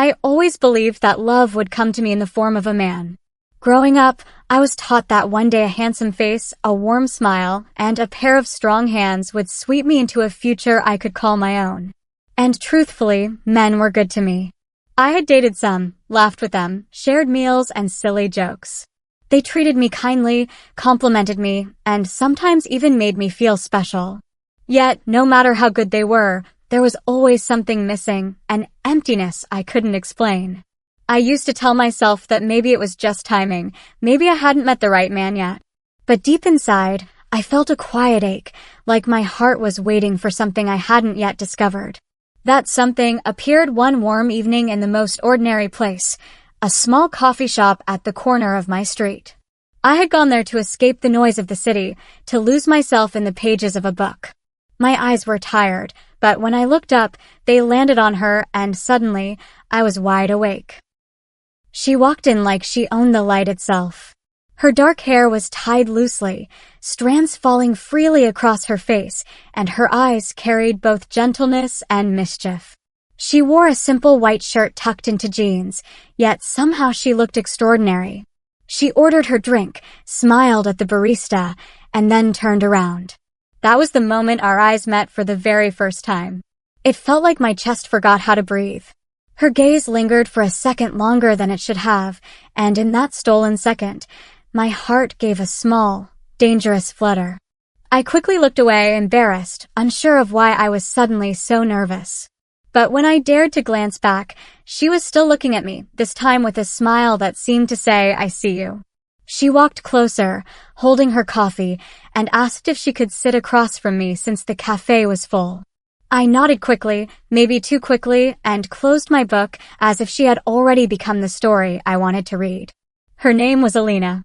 I always believed that love would come to me in the form of a man. Growing up, I was taught that one day a handsome face, a warm smile, and a pair of strong hands would sweep me into a future I could call my own. And truthfully, men were good to me. I had dated some, laughed with them, shared meals and silly jokes. They treated me kindly, complimented me, and sometimes even made me feel special. Yet, no matter how good they were, there was always something missing, an emptiness I couldn't explain. I used to tell myself that maybe it was just timing, maybe I hadn't met the right man yet. But deep inside, I felt a quiet ache, like my heart was waiting for something I hadn't yet discovered. That something appeared one warm evening in the most ordinary place, a small coffee shop at the corner of my street. I had gone there to escape the noise of the city, to lose myself in the pages of a book. My eyes were tired, but when I looked up, they landed on her, and suddenly, I was wide awake. She walked in like she owned the light itself. Her dark hair was tied loosely, strands falling freely across her face, and her eyes carried both gentleness and mischief. She wore a simple white shirt tucked into jeans, yet somehow she looked extraordinary. She ordered her drink, smiled at the barista, and then turned around. That was the moment our eyes met for the very first time. It felt like my chest forgot how to breathe. Her gaze lingered for a second longer than it should have, and in that stolen second, my heart gave a small, dangerous flutter. I quickly looked away, embarrassed, unsure of why I was suddenly so nervous. But when I dared to glance back, she was still looking at me, this time with a smile that seemed to say, "I see you." She walked closer, holding her coffee, and asked if she could sit across from me since the cafe was full. I nodded quickly, maybe too quickly, and closed my book as if she had already become the story I wanted to read. Her name was Alina.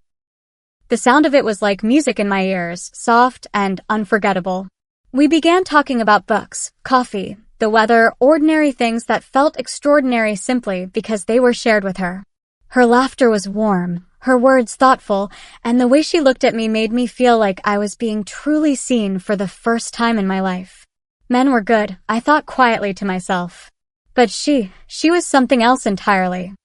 The sound of it was like music in my ears, soft and unforgettable. We began talking about books, coffee, the weather, ordinary things that felt extraordinary simply because they were shared with her. Her laughter was warm, her words thoughtful, and the way she looked at me made me feel like I was being truly seen for the first time in my life. Men were good, I thought quietly to myself. But she was something else entirely.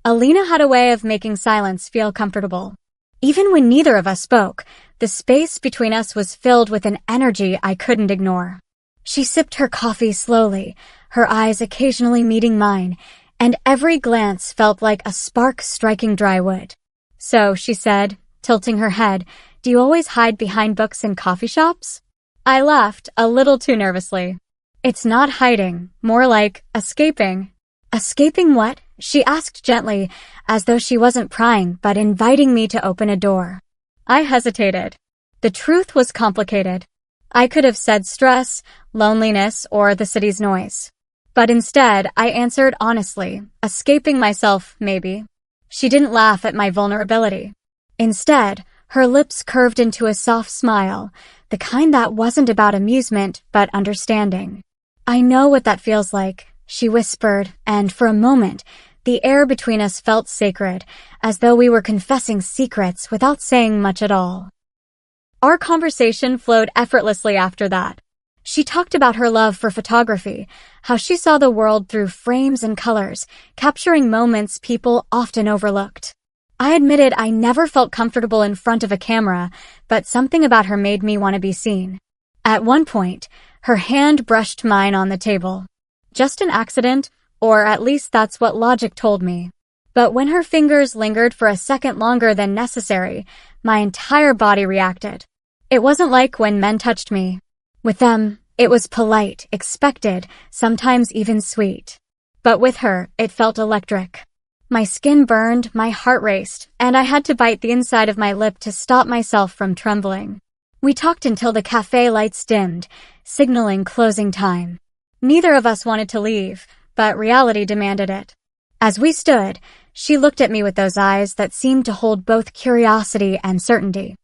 Alina had a way of making silence feel comfortable. Even when neither of us spoke, the space between us was filled with an energy I couldn't ignore. She sipped her coffee slowly, her eyes occasionally meeting mine, and every glance felt like a spark striking dry wood. "So," she said, tilting her head, "do you always hide behind books in coffee shops?" I laughed, a little too nervously. "It's not hiding, more like escaping." "Escaping what?" she asked gently, as though she wasn't prying but inviting me to open a door. I hesitated. The truth was complicated. I could have said stress, loneliness, or the city's noise. But instead, I answered honestly, escaping myself, maybe. She didn't laugh at my vulnerability. Instead, her lips curved into a soft smile, the kind that wasn't about amusement, but understanding. "I know what that feels like," she whispered, and for a moment, the air between us felt sacred, as though we were confessing secrets without saying much at all. Our conversation flowed effortlessly after that. She talked about her love for photography, how she saw the world through frames and colors, capturing moments people often overlooked. I admitted I never felt comfortable in front of a camera, but something about her made me want to be seen. At one point, her hand brushed mine on the table. Just an accident, or at least that's what logic told me. But when her fingers lingered for a second longer than necessary, my entire body reacted. It wasn't like when men touched me. With them, it was polite, expected, sometimes even sweet. But with her, it felt electric. My skin burned, my heart raced, and I had to bite the inside of my lip to stop myself from trembling. We talked until the cafe lights dimmed, signaling closing time. Neither of us wanted to leave, but reality demanded it. As we stood, she looked at me with those eyes that seemed to hold both curiosity and certainty.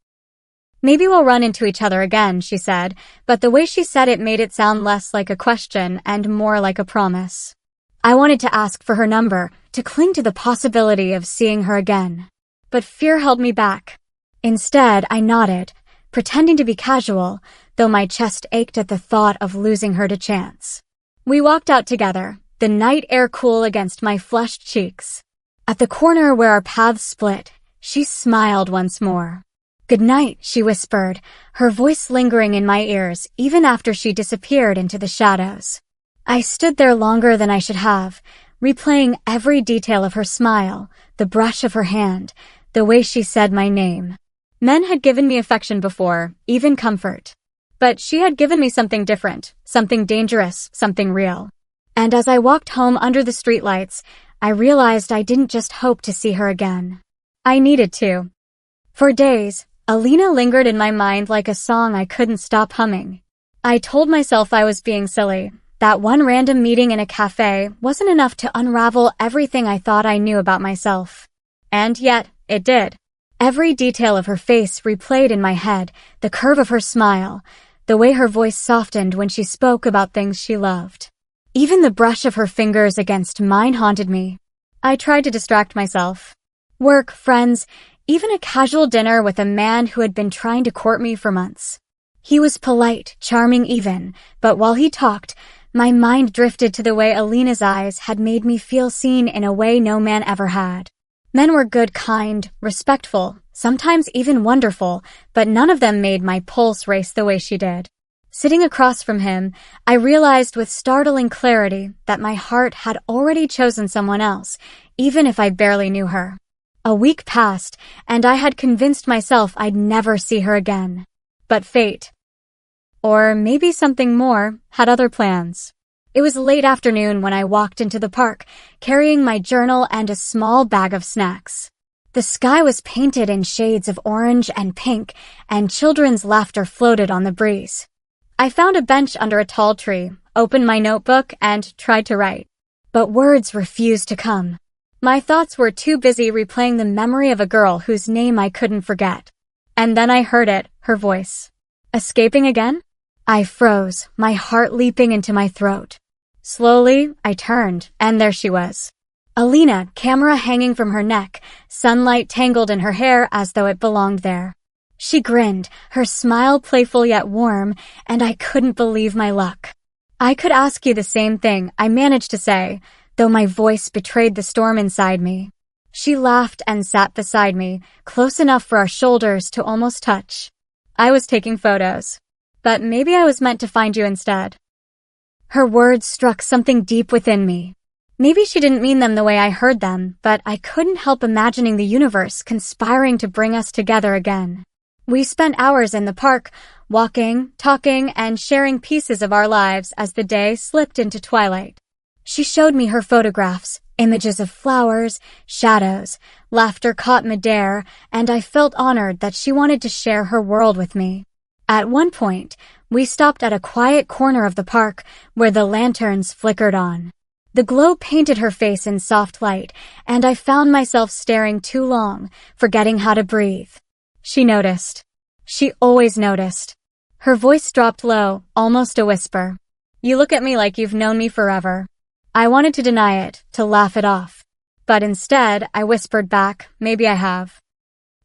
"Maybe we'll run into each other again," she said, but the way she said it made it sound less like a question and more like a promise. I wanted to ask for her number, to cling to the possibility of seeing her again. But fear held me back. Instead, I nodded, pretending to be casual, though my chest ached at the thought of losing her to chance. We walked out together, the night air cool against my flushed cheeks. At the corner where our paths split, she smiled once more. "Good night," she whispered, her voice lingering in my ears even after she disappeared into the shadows. I stood there longer than I should have, replaying every detail of her smile, the brush of her hand, the way she said my name. Men had given me affection before, even comfort. But she had given me something different, something dangerous, something real. And as I walked home under the streetlights, I realized I didn't just hope to see her again. I needed to. For days, Alina lingered in my mind like a song I couldn't stop humming. I told myself I was being silly, that one random meeting in a cafe wasn't enough to unravel everything I thought I knew about myself. And yet, it did. Every detail of her face replayed in my head, the curve of her smile, the way her voice softened when she spoke about things she loved. Even the brush of her fingers against mine haunted me. I tried to distract myself. Work, friends, even a casual dinner with a man who had been trying to court me for months. He was polite, charming even, but while he talked, my mind drifted to the way Alina's eyes had made me feel seen in a way no man ever had. Men were good, kind, respectful, sometimes even wonderful, but none of them made my pulse race the way she did. Sitting across from him, I realized with startling clarity that my heart had already chosen someone else, even if I barely knew her. A week passed, and I had convinced myself I'd never see her again. But fate, or maybe something more, had other plans. It was late afternoon when I walked into the park, carrying my journal and a small bag of snacks. The sky was painted in shades of orange and pink, and children's laughter floated on the breeze. I found a bench under a tall tree, opened my notebook, and tried to write. But words refused to come. My thoughts were too busy replaying the memory of a girl whose name I couldn't forget. And then I heard it, her voice. Escaping again? I froze, my heart leaping into my throat. Slowly, I turned, and there she was. Alina, camera hanging from her neck, sunlight tangled in her hair as though it belonged there. She grinned, her smile playful yet warm, and I couldn't believe my luck. "I could ask you the same thing," I managed to say, though my voice betrayed the storm inside me. She laughed and sat beside me, close enough for our shoulders to almost touch. I was taking photos. But maybe I was meant to find you instead. Her words struck something deep within me. Maybe she didn't mean them the way I heard them, but I couldn't help imagining the universe conspiring to bring us together again. We spent hours in the park, walking, talking, and sharing pieces of our lives as the day slipped into twilight. She showed me her photographs, images of flowers, shadows, laughter caught midair, and I felt honored that she wanted to share her world with me. At one point, we stopped at a quiet corner of the park where the lanterns flickered on. The glow painted her face in soft light, and I found myself staring too long, forgetting how to breathe. She noticed. She always noticed. Her voice dropped low, almost a whisper. "You look at me like you've known me forever." I wanted to deny it, to laugh it off. But instead, I whispered back, "Maybe I have."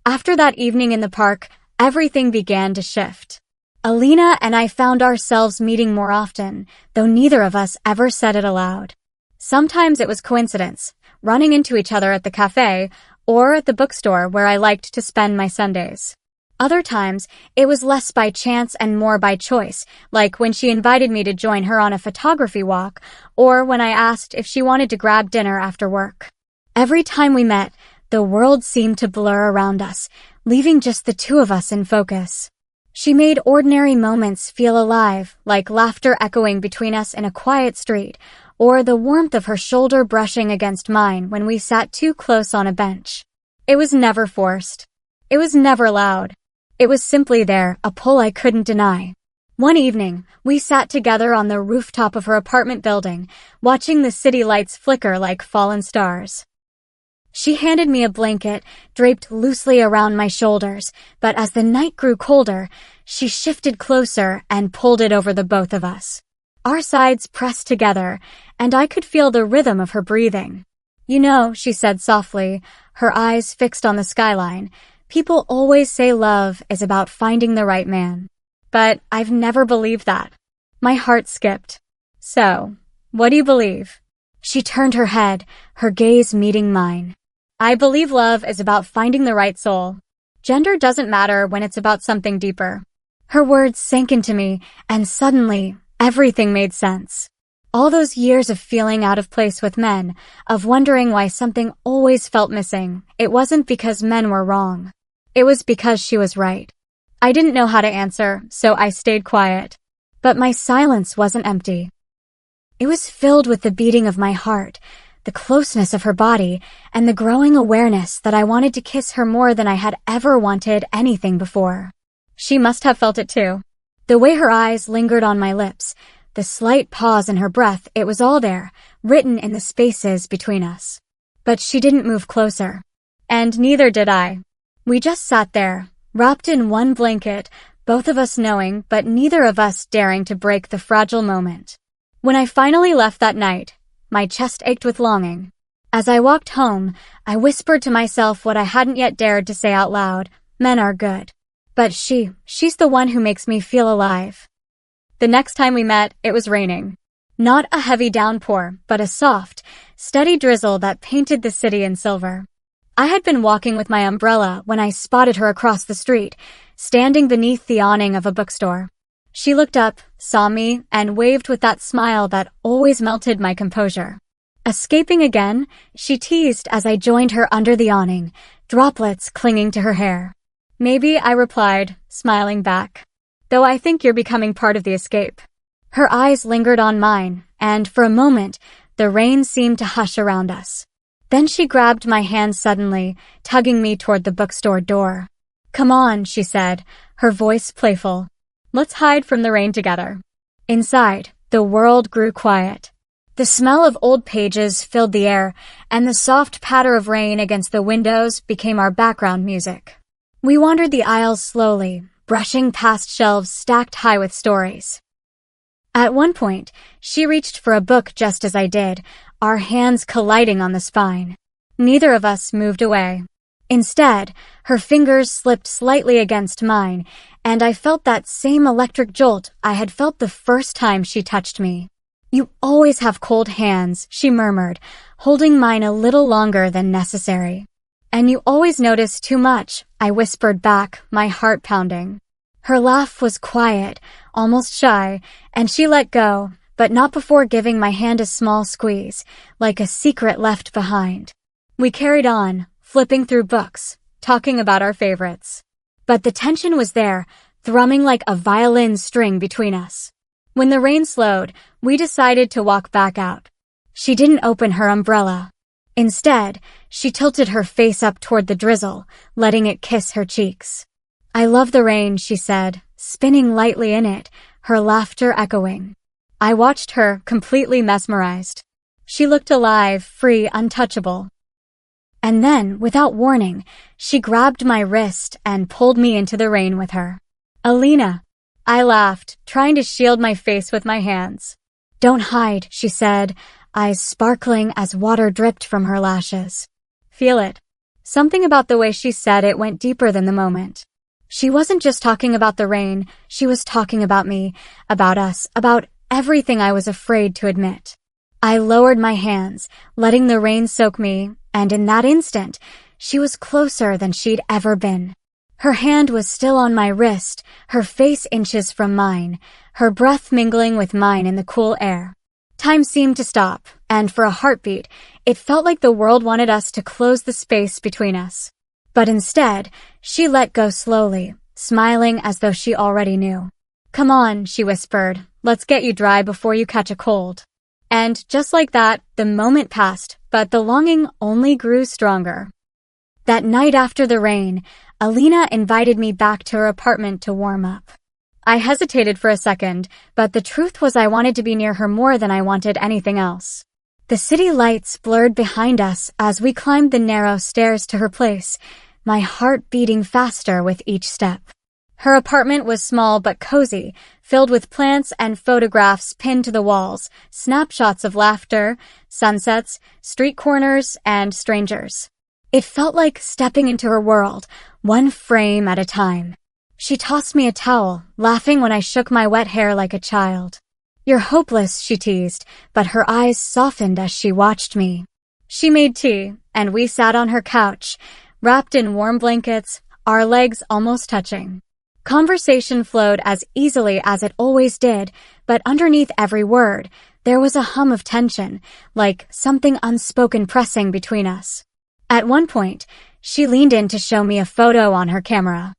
After that evening in the park, everything began to shift. Alina and I found ourselves meeting more often, though neither of us ever said it aloud. Sometimes it was coincidence, running into each other at the cafe or at the bookstore where I liked to spend my Sundays. Other times, it was less by chance and more by choice, like when she invited me to join her on a photography walk or when I asked if she wanted to grab dinner after work. Every time we met, the world seemed to blur around us, leaving just the two of us in focus. She made ordinary moments feel alive, like laughter echoing between us in a quiet street, or the warmth of her shoulder brushing against mine when we sat too close on a bench. It was never forced. It was never loud. It was simply there, a pull I couldn't deny. One evening, we sat together on the rooftop of her apartment building, watching the city lights flicker like fallen stars. She handed me a blanket, draped loosely around my shoulders, but as the night grew colder, she shifted closer and pulled it over the both of us. Our sides pressed together, and I could feel the rhythm of her breathing. "You know," she said softly, her eyes fixed on the skyline, "people always say love is about finding the right man. But I've never believed that." My heart skipped. "So, what do you believe?" She turned her head, her gaze meeting mine. I believe love is about finding the right soul. Gender doesn't matter when it's about something deeper. Her words sank into me, and suddenly, everything made sense. All those years of feeling out of place with men, of wondering why something always felt missing, it wasn't because men were wrong. It was because she was right. I didn't know how to answer, so I stayed quiet. But my silence wasn't empty. It was filled with the beating of my heart, the closeness of her body, and the growing awareness that I wanted to kiss her more than I had ever wanted anything before. She must have felt it too. The way her eyes lingered on my lips, the slight pause in her breath, it was all there, written in the spaces between us. But she didn't move closer. And neither did I. We just sat there, wrapped in one blanket, both of us knowing, but neither of us daring to break the fragile moment. When I finally left that night, my chest ached with longing. As I walked home, I whispered to myself what I hadn't yet dared to say out loud: men are good. But she's the one who makes me feel alive. The next time we met, it was raining. Not a heavy downpour, but a soft, steady drizzle that painted the city in silver. I had been walking with my umbrella when I spotted her across the street, standing beneath the awning of a bookstore. She looked up, saw me, and waved with that smile that always melted my composure. Escaping again, she teased as I joined her under the awning, droplets clinging to her hair. Maybe, I replied, smiling back. Though I think you're becoming part of the escape. Her eyes lingered on mine, and for a moment, the rain seemed to hush around us. Then she grabbed my hand suddenly, tugging me toward the bookstore door. Come on, she said, her voice playful. Let's hide from the rain together. Inside, the world grew quiet. The smell of old pages filled the air, and the soft patter of rain against the windows became our background music. We wandered the aisles slowly, brushing past shelves stacked high with stories. At one point, she reached for a book just as I did, our hands colliding on the spine. Neither of us moved away. Instead, her fingers slipped slightly against mine, and I felt that same electric jolt I had felt the first time she touched me. You always have cold hands, she murmured, holding mine a little longer than necessary. And you always notice too much, I whispered back, my heart pounding. Her laugh was quiet, almost shy, and she let go, but not before giving my hand a small squeeze, like a secret left behind. We carried on, flipping through books, talking about our favorites. But the tension was there, thrumming like a violin string between us. When the rain slowed, we decided to walk back out. She didn't open her umbrella. Instead, she tilted her face up toward the drizzle, letting it kiss her cheeks. I love the rain, she said, spinning lightly in it, her laughter echoing. I watched her, completely mesmerized. She looked alive, free, untouchable. And then, without warning, she grabbed my wrist and pulled me into the rain with her. Alina. I laughed, trying to shield my face with my hands. Don't hide, she said, eyes sparkling as water dripped from her lashes. Feel it. Something about the way she said it went deeper than the moment. She wasn't just talking about the rain, she was talking about me, about us, about everything I was afraid to admit. I lowered my hands, letting the rain soak me, and in that instant, she was closer than she'd ever been. Her hand was still on my wrist, her face inches from mine, her breath mingling with mine in the cool air. Time seemed to stop, and for a heartbeat, it felt like the world wanted us to close the space between us. But instead, she let go slowly, smiling as though she already knew. Come on, she whispered, let's get you dry before you catch a cold. And just like that, the moment passed, but the longing only grew stronger. That night after the rain, Alina invited me back to her apartment to warm up. I hesitated for a second, but the truth was I wanted to be near her more than I wanted anything else. The city lights blurred behind us as we climbed the narrow stairs to her place, my heart beating faster with each step. Her apartment was small but cozy, filled with plants and photographs pinned to the walls, snapshots of laughter, sunsets, street corners, and strangers. It felt like stepping into her world, one frame at a time. She tossed me a towel, laughing when I shook my wet hair like a child. "You're hopeless," she teased, but her eyes softened as she watched me. She made tea, and we sat on her couch, wrapped in warm blankets, our legs almost touching. Conversation flowed as easily as it always did, but underneath every word, there was a hum of tension, like something unspoken pressing between us. At one point, she leaned in to show me a photo on her camera.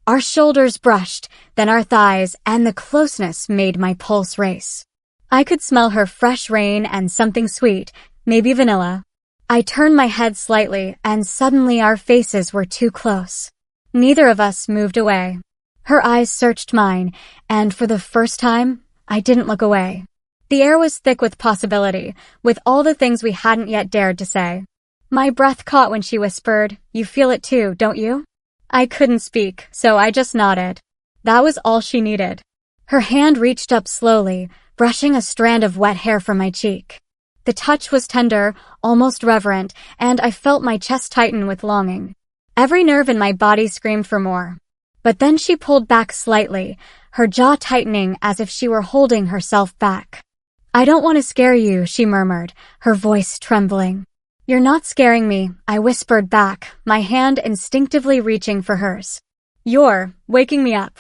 Our shoulders brushed, then our thighs, and the closeness made my pulse race. I could smell her fresh rain and something sweet, maybe vanilla. I turned my head slightly, and suddenly our faces were too close. Neither of us moved away. Her eyes searched mine, and for the first time, I didn't look away. The air was thick with possibility, with all the things we hadn't yet dared to say. My breath caught when she whispered, "You feel it too, don't you?" I couldn't speak, so I just nodded. That was all she needed. Her hand reached up slowly, brushing a strand of wet hair from my cheek. The touch was tender, almost reverent, and I felt my chest tighten with longing. Every nerve in my body screamed for more. But then she pulled back slightly, her jaw tightening as if she were holding herself back. "I don't want to scare you," she murmured, her voice trembling. "You're not scaring me," I whispered back, my hand instinctively reaching for hers. "You're waking me up."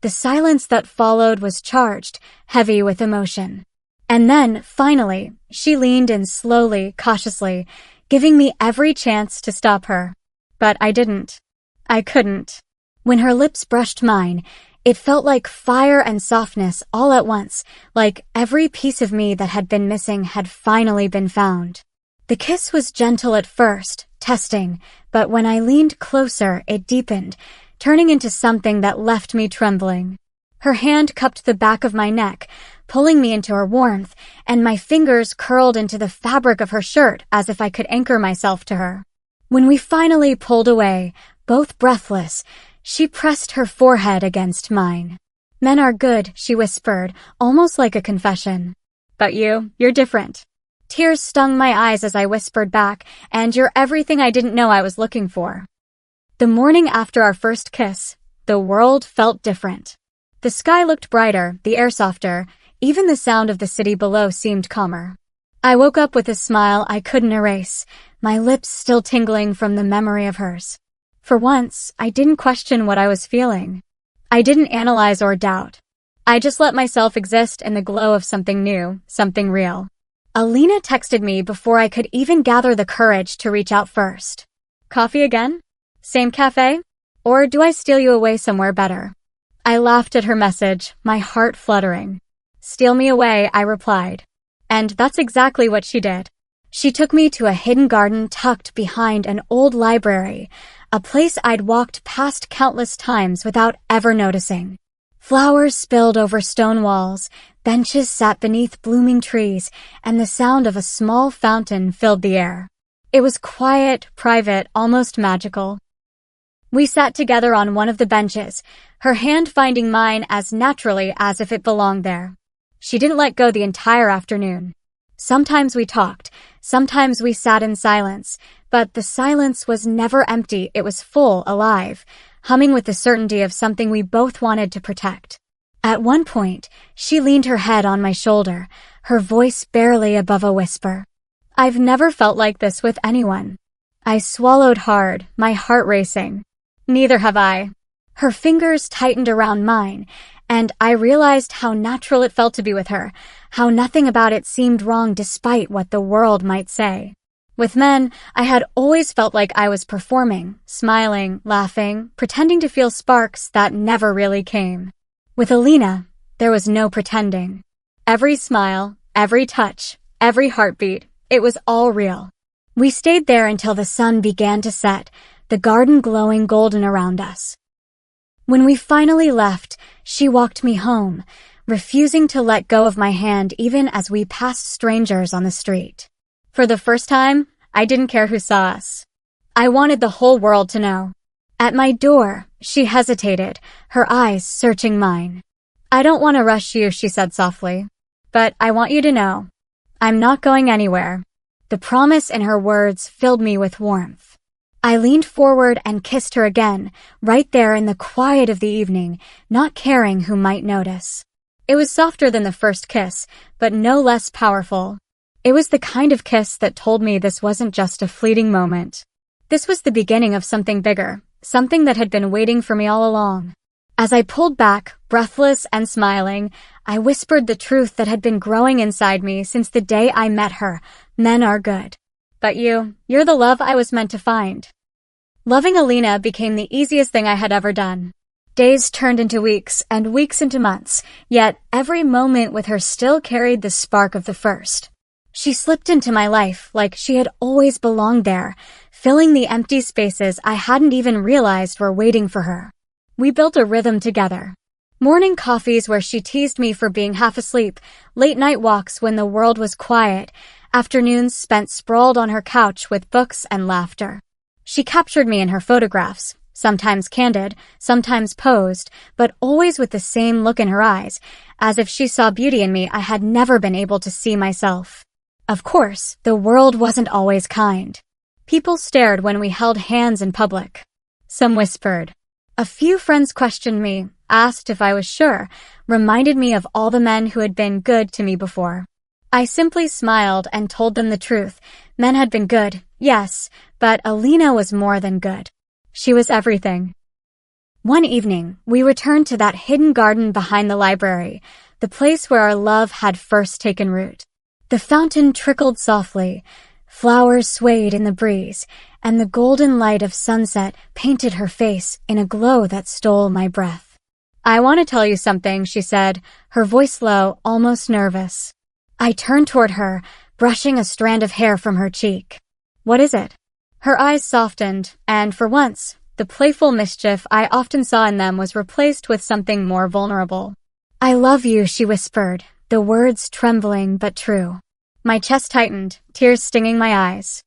The silence that followed was charged, heavy with emotion. And then, finally, she leaned in slowly, cautiously, giving me every chance to stop her. But I didn't. I couldn't. When her lips brushed mine, it felt like fire and softness all at once, like every piece of me that had been missing had finally been found. The kiss was gentle at first, testing, but when I leaned closer, it deepened, turning into something that left me trembling. Her hand cupped the back of my neck, pulling me into her warmth, and my fingers curled into the fabric of her shirt as if I could anchor myself to her. When we finally pulled away, both breathless, she pressed her forehead against mine. "Men are good," she whispered, almost like a confession. "But you're different." Tears stung my eyes as I whispered back, "And you're everything I didn't know I was looking for." The morning after our first kiss, the world felt different. The sky looked brighter, the air softer, even the sound of the city below seemed calmer. I woke up with a smile I couldn't erase, my lips still tingling from the memory of hers. For once, I didn't question what I was feeling. I didn't analyze or doubt. I just let myself exist in the glow of something new, something real. Alina texted me before I could even gather the courage to reach out first. "Coffee again? Same cafe? Or do I steal you away somewhere better?" I laughed at her message, my heart fluttering. "Steal me away," I replied. And that's exactly what she did. She took me to a hidden garden tucked behind an old library, a place I'd walked past countless times without ever noticing. Flowers spilled over stone walls, benches sat beneath blooming trees, and the sound of a small fountain filled the air. It was quiet, private, almost magical. We sat together on one of the benches, her hand finding mine as naturally as if it belonged there. She didn't let go the entire afternoon. Sometimes we talked, sometimes we sat in silence, but the silence was never empty, it was full, alive, humming with the certainty of something we both wanted to protect. At one point, she leaned her head on my shoulder, her voice barely above a whisper. "I've never felt like this with anyone." I swallowed hard, my heart racing. "Neither have I." Her fingers tightened around mine, and I realized how natural it felt to be with her, how nothing about it seemed wrong despite what the world might say. With men, I had always felt like I was performing, smiling, laughing, pretending to feel sparks that never really came. With Alina, there was no pretending. Every smile, every touch, every heartbeat, it was all real. We stayed there until the sun began to set, the garden glowing golden around us. When we finally left, she walked me home, refusing to let go of my hand even as we passed strangers on the street. For the first time, I didn't care who saw us. I wanted the whole world to know. At my door, she hesitated, her eyes searching mine. "I don't want to rush you," she said softly. "But I want you to know. I'm not going anywhere." The promise in her words filled me with warmth. I leaned forward and kissed her again, right there in the quiet of the evening, not caring who might notice. It was softer than the first kiss, but no less powerful. It was the kind of kiss that told me this wasn't just a fleeting moment. This was the beginning of something bigger, something that had been waiting for me all along. As I pulled back, breathless and smiling, I whispered the truth that had been growing inside me since the day I met her. Men are good. But you're the love I was meant to find. Loving Alina became the easiest thing I had ever done. Days turned into weeks and weeks into months, yet every moment with her still carried the spark of the first. She slipped into my life like she had always belonged there, filling the empty spaces I hadn't even realized were waiting for her. We built a rhythm together. Morning coffees where she teased me for being half asleep, late-night walks when the world was quiet, afternoons spent sprawled on her couch with books and laughter. She captured me in her photographs, sometimes candid, sometimes posed, but always with the same look in her eyes, as if she saw beauty in me I had never been able to see myself. Of course, the world wasn't always kind. People stared when we held hands in public. Some whispered. A few friends questioned me, asked if I was sure, reminded me of all the men who had been good to me before. I simply smiled and told them the truth. Men had been good, yes, but Alina was more than good. She was everything. One evening, we returned to that hidden garden behind the library, the place where our love had first taken root. The fountain trickled softly, flowers swayed in the breeze, and the golden light of sunset painted her face in a glow that stole my breath. I want to tell you something, she said, her voice low, almost nervous. I turned toward her, brushing a strand of hair from her cheek. What is it? Her eyes softened, and for once, the playful mischief I often saw in them was replaced with something more vulnerable. I love you, she whispered, the words trembling but true. My chest tightened, tears stinging my eyes.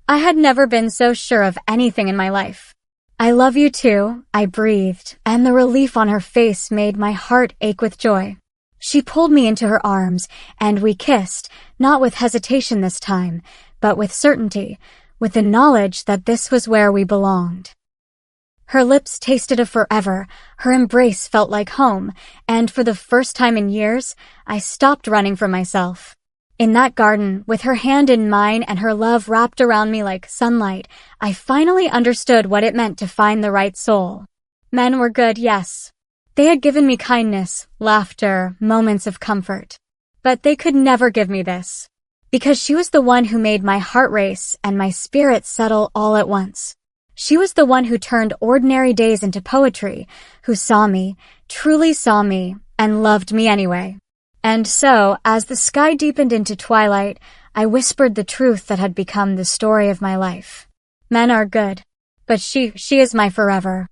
I had never been so sure of anything in my life. I love you too, I breathed, and the relief on her face made my heart ache with joy. She pulled me into her arms, and we kissed, not with hesitation this time, but with certainty, with the knowledge that this was where we belonged. Her lips tasted of forever, her embrace felt like home, and for the first time in years, I stopped running from myself. In that garden, with her hand in mine and her love wrapped around me like sunlight, I finally understood what it meant to find the right soul. Men were good, yes. They had given me kindness, laughter, moments of comfort. But they could never give me this. Because she was the one who made my heart race and my spirit settle all at once. She was the one who turned ordinary days into poetry, who saw me, truly saw me, and loved me anyway. And so, as the sky deepened into twilight, I whispered the truth that had become the story of my life. Men are good, but she is my forever.